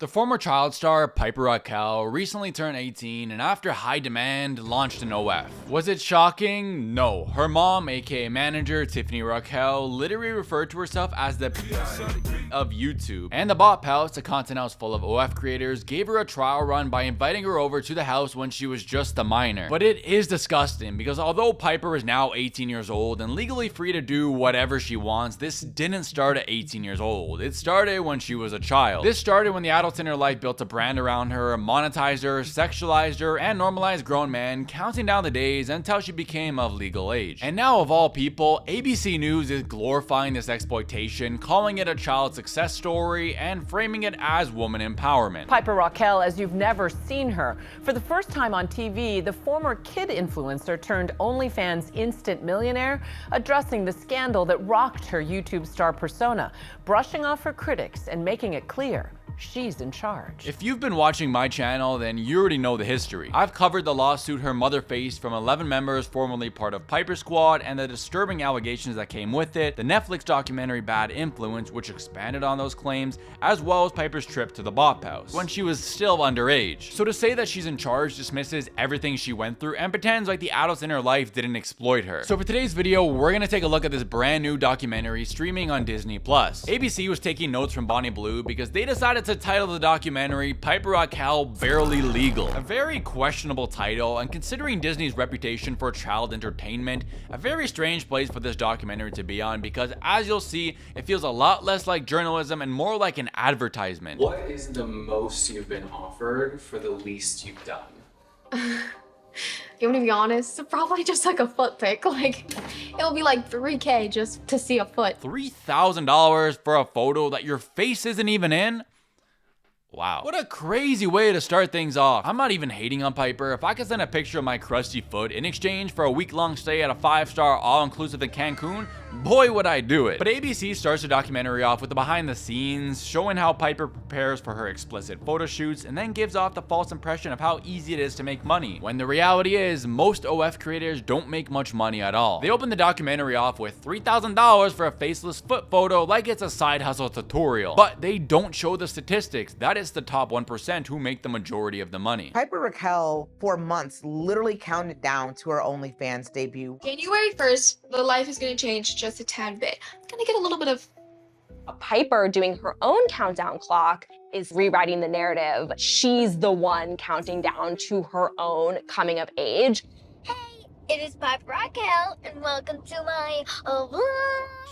The former child star Piper Rockelle recently turned 18 and after high demand launched an OF. Was it shocking? No. Her mom, aka manager Tiffany Rockelle, literally referred to herself as the of YouTube. And the Bot House, a content house full of OF creators, gave her a trial run by inviting her over to the house when she was just a minor. But it is disgusting because although Piper is now 18 years old and legally free to do whatever she wants, this didn't start at 18 years old. It started when she was a child. This started when the adults in her life built a brand around her, monetized her, sexualized her, and normalized grown men, counting down the days until she became of legal age. And now, of all people, ABC News is glorifying this exploitation, calling it a child success story, and framing it as woman empowerment. Piper Rockelle, as you've never seen her. For the first time on TV, the former kid influencer turned OnlyFans instant millionaire, addressing the scandal that rocked her YouTube star persona, brushing off her critics and making it clear she's in charge. If you've been watching my channel, then you already know the history. I've covered the lawsuit her mother faced from 11 members formerly part of Piper Squad and the disturbing allegations that came with it, the Netflix documentary Bad Influence, which expanded on those claims, as well as Piper's trip to the Bop House when she was still underage. So to say that she's in charge dismisses everything she went through and pretends like the adults in her life didn't exploit her. So for today's video, we're gonna take a look at this brand new documentary streaming on Disney+. ABC was taking notes from Bonnie Blue because they decided to title the documentary Piper Rockelle Barely Legal. A very questionable title, and considering Disney's reputation for child entertainment, a very strange place for this documentary to be on because as you'll see, it feels a lot less like journalism and more like an advertisement. What is the most you've been offered for the least you've done? You want to be honest? Probably just like a foot pic. Like, it'll be like $3K just to see a foot. $3,000 for a photo that your face isn't even in? Wow. What a crazy way to start things off. I'm not even hating on Piper. If I could send a picture of my crusty foot in exchange for a week-long stay at a 5-star all-inclusive in Cancun, boy would I do it. But ABC starts the documentary off with the behind the scenes, showing how Piper prepares for her explicit photo shoots and then gives off the false impression of how easy it is to make money, when the reality is most OF creators don't make much money at all. They open the documentary off with $3,000 for a faceless foot photo like it's a side hustle tutorial, but they don't show the statistics. That is the top 1% who make the majority of the money. Piper Rockelle, for months, literally counted down to her OnlyFans debut. January 1st, the life is going to change just a tad bit. I'm going to get a little bit of... Piper doing her own countdown clock is rewriting the narrative. She's the one counting down to her own coming of age. It is Piper Rockelle, and welcome to my vlog.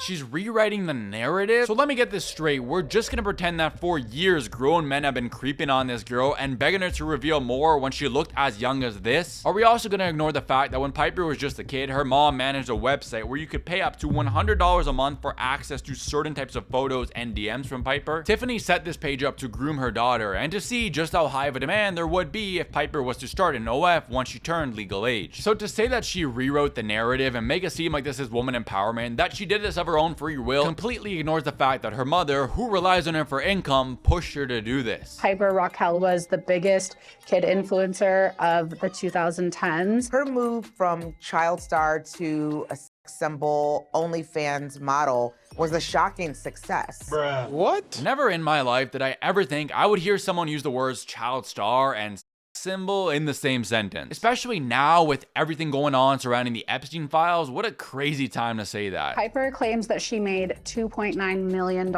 She's rewriting the narrative? So let me get this straight. We're just gonna pretend that for years grown men have been creeping on this girl and begging her to reveal more when she looked as young as this? Are we also gonna ignore the fact that when Piper was just a kid, her mom managed a website where you could pay up to $100 a month for access to certain types of photos and DMs from Piper? Tiffany set this page up to groom her daughter and to see just how high of a demand there would be if Piper was to start an OF once she turned legal age. So to say that she rewrote the narrative and make it seem like this is woman empowerment, that she did this of her own free will, completely ignores the fact that her mother, who relies on her for income, pushed her to do this. Piper Rockelle was the biggest kid influencer of the 2010s. Her move from child star to a sex symbol OnlyFans model was a shocking success. Bruh. What? Never in my life did I ever think I would hear someone use the words child star and symbol in the same sentence. Especially now with everything going on surrounding the Epstein files, what a crazy time to say that. Piper claims that she made $2.9 million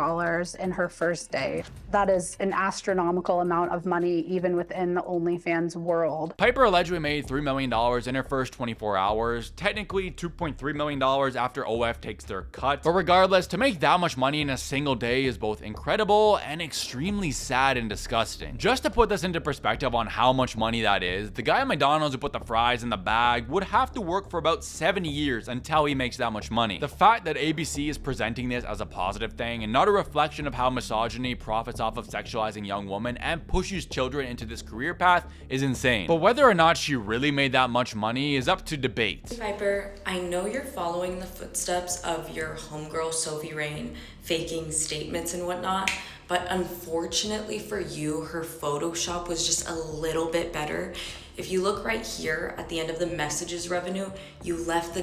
in her first day. That is an astronomical amount of money even within the OnlyFans world. Piper allegedly made $3 million in her first 24 hours, technically $2.3 million after OF takes their cut. But regardless, to make that much money in a single day is both incredible and extremely sad and disgusting. Just to put this into perspective on how much money that is, the guy at McDonald's who put the fries in the bag would have to work for about 70 years until he makes that much money. The fact that ABC is presenting this as a positive thing and not a reflection of how misogyny profits off of sexualizing young women and pushes children into this career path is insane. But whether or not she really made that much money is up to debate. Piper, I know you're following the footsteps of your homegirl Sophie Rain, faking statements and whatnot, But unfortunately for you, her Photoshop was just a little bit better. If you look right here at the end of the messages revenue, you left the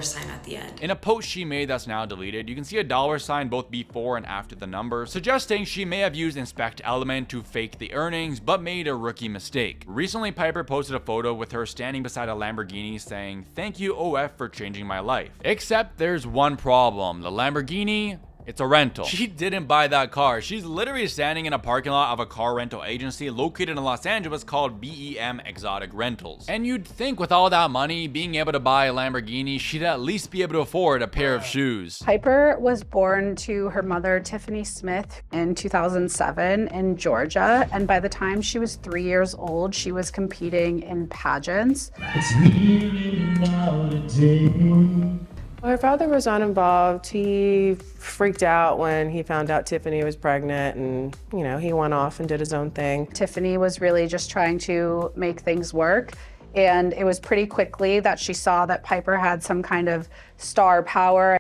$sign at the end. In a post she made that's now deleted, you can see a $sign both before and after the numbers, suggesting she may have used Inspect Element to fake the earnings, but made a rookie mistake. Recently, Piper posted a photo with her standing beside a Lamborghini saying, "Thank you OF for changing my life." Except there's one problem. The Lamborghini, it's a rental. She didn't buy that car. She's literally standing in a parking lot of a car rental agency located in Los Angeles called BEM Exotic Rentals. And you'd think with all that money, being able to buy a Lamborghini, she'd at least be able to afford a pair of shoes. Piper was born to her mother, Tiffany Smith, in 2007 in Georgia. And by the time she was 3 years old, she was competing in pageants. Her father was uninvolved. He freaked out when he found out Tiffany was pregnant and, you know, he went off and did his own thing. Tiffany was really just trying to make things work. And it was pretty quickly that she saw that Piper had some kind of star power.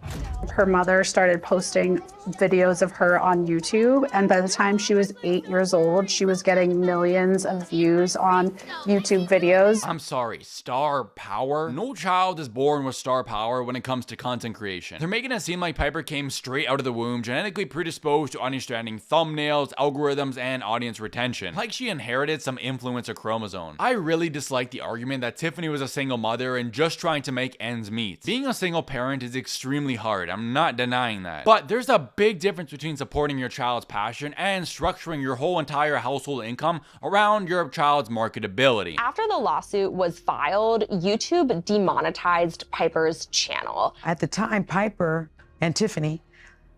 Her mother started posting videos of her on YouTube, and by the time she was 8 years old, she was getting millions of views on YouTube videos. I'm sorry, star power? No child is born with star power when it comes to content creation. They're making it seem like Piper came straight out of the womb, genetically predisposed to understanding thumbnails, algorithms, and audience retention, like she inherited some influencer chromosome. I really dislike the argument that Tiffany was a single mother and just trying to make ends meet. Being a single parent is extremely hard, I'm not denying that. But there's a big difference between supporting your child's passion and structuring your whole entire household income around your child's marketability. After the lawsuit was filed, YouTube demonetized Piper's channel. At the time, Piper and Tiffany,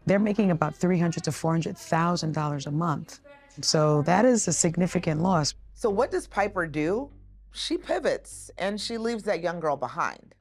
they're making about $300,000 to $400,000 a month. So that is a significant loss. So what does Piper do? She pivots and she leaves that young girl behind.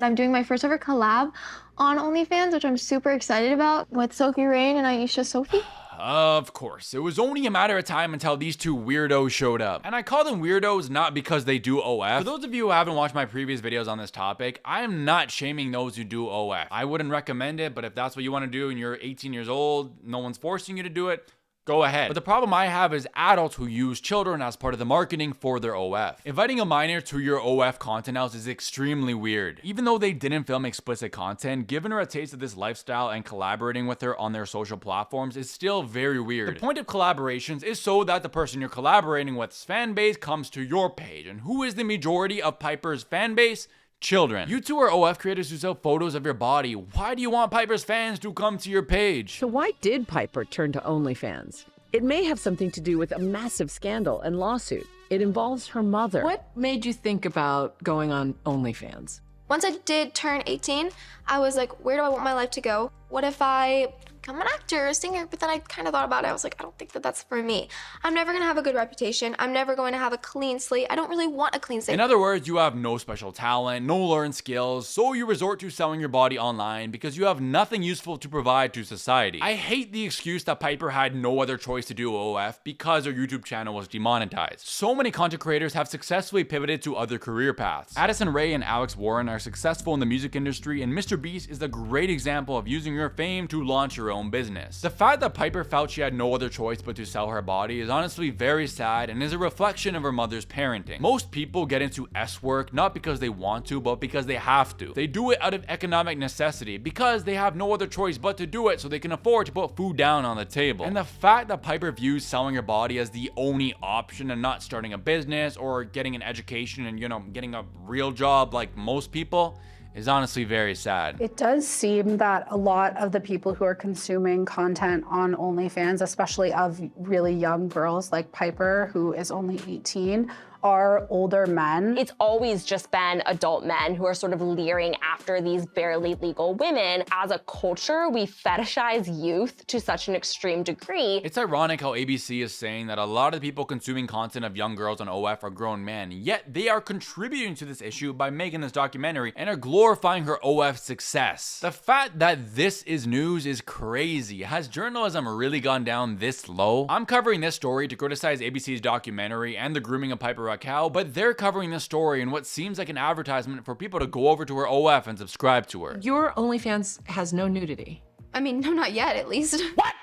I'm doing my first ever collab on OnlyFans, which I'm super excited about, with Sophie Rain and Aisha Sophie. Of course, it was only a matter of time until these two weirdos showed up. And I call them weirdos not because they do OF. For those of you who haven't watched my previous videos on this topic, I am not shaming those who do OF. I wouldn't recommend it, but if that's what you want to do and you're 18 years old, no one's forcing you to do it, go ahead. But the problem I have is adults who use children as part of the marketing for their OF. Inviting a minor to your OF content house is extremely weird. Even though they didn't film explicit content, giving her a taste of this lifestyle and collaborating with her on their social platforms is still very weird. The point of collaborations is so that the person you're collaborating with's fan base comes to your page. And who is the majority of Piper's fan base? Children. You two are OF creators who sell photos of your body. Why do you want Piper's fans to come to your page? So why did Piper turn to OnlyFans? It may have something to do with a massive scandal and lawsuit. It involves her mother. What made you think about going on OnlyFans? Once I did turn 18, I was like, where do I want my life to go? What if I become an actor or a singer? But then I kind of thought about it. I was like, I don't think that that's for me. I'm never gonna have a good reputation. I'm never going to have a clean slate. I don't really want a clean slate. In other words, you have no special talent, no learned skills, so you resort to selling your body online because you have nothing useful to provide to society. I hate the excuse that Piper had no other choice to do OF because her YouTube channel was demonetized. So many content creators have successfully pivoted to other career paths. Addison Rae and Alex Warren are successful in the music industry, and Mr. Beast is a great example of using your fame to launch your own business. The fact that Piper felt she had no other choice but to sell her body is honestly very sad and is a reflection of her mother's parenting. Most people get into S work not because they want to, but because they have to. They do it out of economic necessity because they have no other choice but to do it so they can afford to put food down on the table. And the fact that Piper views selling her body as the only option and not starting a business or getting an education and, you know, getting a real job like most people is honestly very sad. It does seem that a lot of the people who are consuming content on OnlyFans, especially of really young girls like Piper, who is only 18, are older men. It's always just been adult men who are sort of leering after these barely legal women. As a culture, we fetishize youth to such an extreme degree. It's ironic how ABC is saying that a lot of the people consuming content of young girls on OF are grown men, yet they are contributing to this issue by making this documentary and are glorifying her OF success. The fact that this is news is crazy. Has journalism really gone down this low? I'm covering this story to criticize ABC's documentary and the grooming of Piper Rockelle, but they're covering this story in what seems like an advertisement for people to go over to her OF and subscribe to her. Your OnlyFans has no nudity. I mean, no, not yet, at least. What?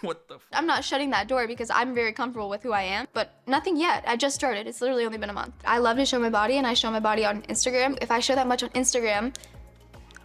What the I'm not shutting that door because I'm very comfortable with who I am, but nothing yet. I just started. It's literally only been a month. I love to show my body, and I show my body on Instagram. If I show that much on Instagram,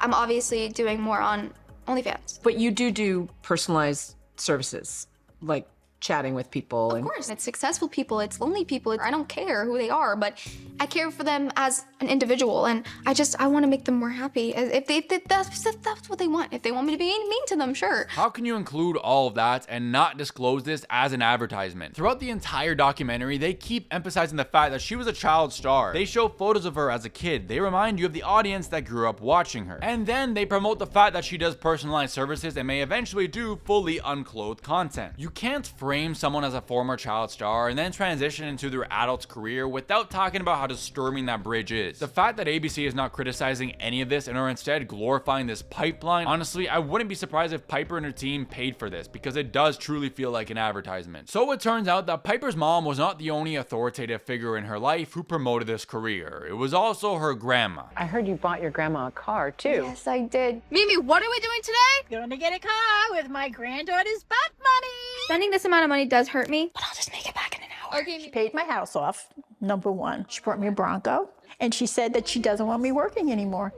I'm obviously doing more on OnlyFans. But you do personalized services, like chatting with people. Of course, it's successful people, it's lonely people. I don't care who they are, but I care for them as an individual, and I want to make them more happy. If that's what they want. If they want me to be mean to them, sure. How can you include all of that and not disclose this as an advertisement? Throughout the entire documentary, they keep emphasizing the fact that she was a child star. They show photos of her as a kid. They remind you of the audience that grew up watching her. And then they promote the fact that she does personalized services and may eventually do fully unclothed content. You can't frame someone as a former child star and then transition into their adult career without talking about how disturbing that bridge is. The fact that ABC is not criticizing any of this and are instead glorifying this pipeline, honestly, I wouldn't be surprised if Piper and her team paid for this, because it does truly feel like an advertisement. So it turns out that Piper's mom was not the only authoritative figure in her life who promoted this career. It was also her grandma. I heard you bought your grandma a car, too. Yes, I did. Mimi, what are we doing today? Gonna get a car with my granddaughter's butt money. Spending this amount of money does hurt me, but I'll just make it back in an hour. Okay, she paid my house off, number one. She brought me a Bronco, and she said that she doesn't want me working anymore.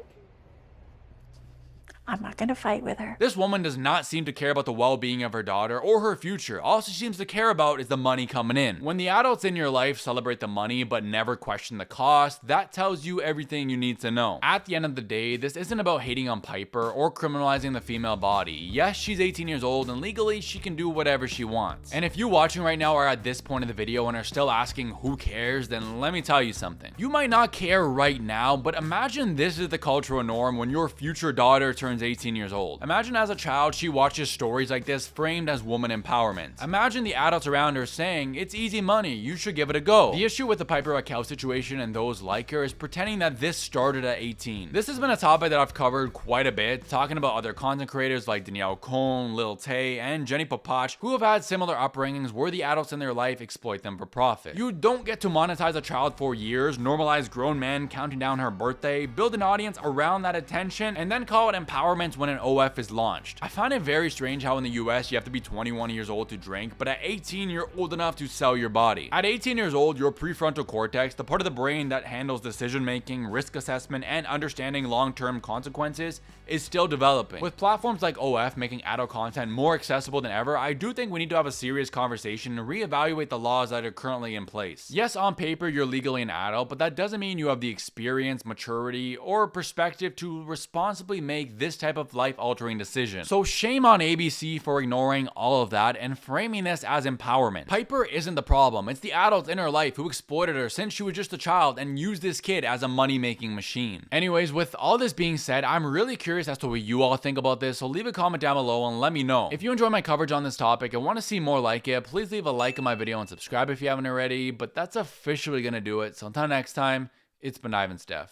I'm not gonna fight with her. This woman does not seem to care about the well-being of her daughter or her future. All she seems to care about is the money coming in. When the adults in your life celebrate the money but never question the cost, that tells you everything you need to know. At the end of the day, this isn't about hating on Piper or criminalizing the female body. Yes, she's 18 years old and legally she can do whatever she wants. And if you watching right now are at this point of the video and are still asking who cares, then let me tell you something. You might not care right now, but imagine this is the cultural norm when your future daughter turns 18 years old. Imagine as a child she watches stories like this framed as woman empowerment. Imagine the adults around her saying, it's easy money, you should give it a go. The issue with the Piper Rockelle situation and those like her is pretending that this started at 18. This has been a topic that I've covered quite a bit, talking about other content creators like Danielle Cohn, Lil Tay, and Jenny Papach, who have had similar upbringings where the adults in their life exploit them for profit. You don't get to monetize a child for years, normalize grown men counting down her birthday, build an audience around that attention, and then call it empowerment when an OF is launched. I find it very strange how in the US you have to be 21 years old to drink, but at 18 you're old enough to sell your body. At 18 years old, your prefrontal cortex, the part of the brain that handles decision making, risk assessment, and understanding long-term consequences, is still developing. With platforms like OF making adult content more accessible than ever, I do think we need to have a serious conversation and reevaluate the laws that are currently in place. Yes, on paper you're legally an adult, but that doesn't mean you have the experience, maturity, or perspective to responsibly make this type of life-altering decision. So shame on ABC for ignoring all of that and framing this as empowerment. Piper isn't the problem, it's the adults in her life who exploited her since she was just a child and used this kid as a money-making machine. Anyways, with all this being said, I'm really curious as to what you all think about this, so leave a comment down below and let me know. If you enjoy my coverage on this topic and want to see more like it, please leave a like on my video and subscribe if you haven't already, but that's officially gonna do it. So until next time, it's been IvanSteff.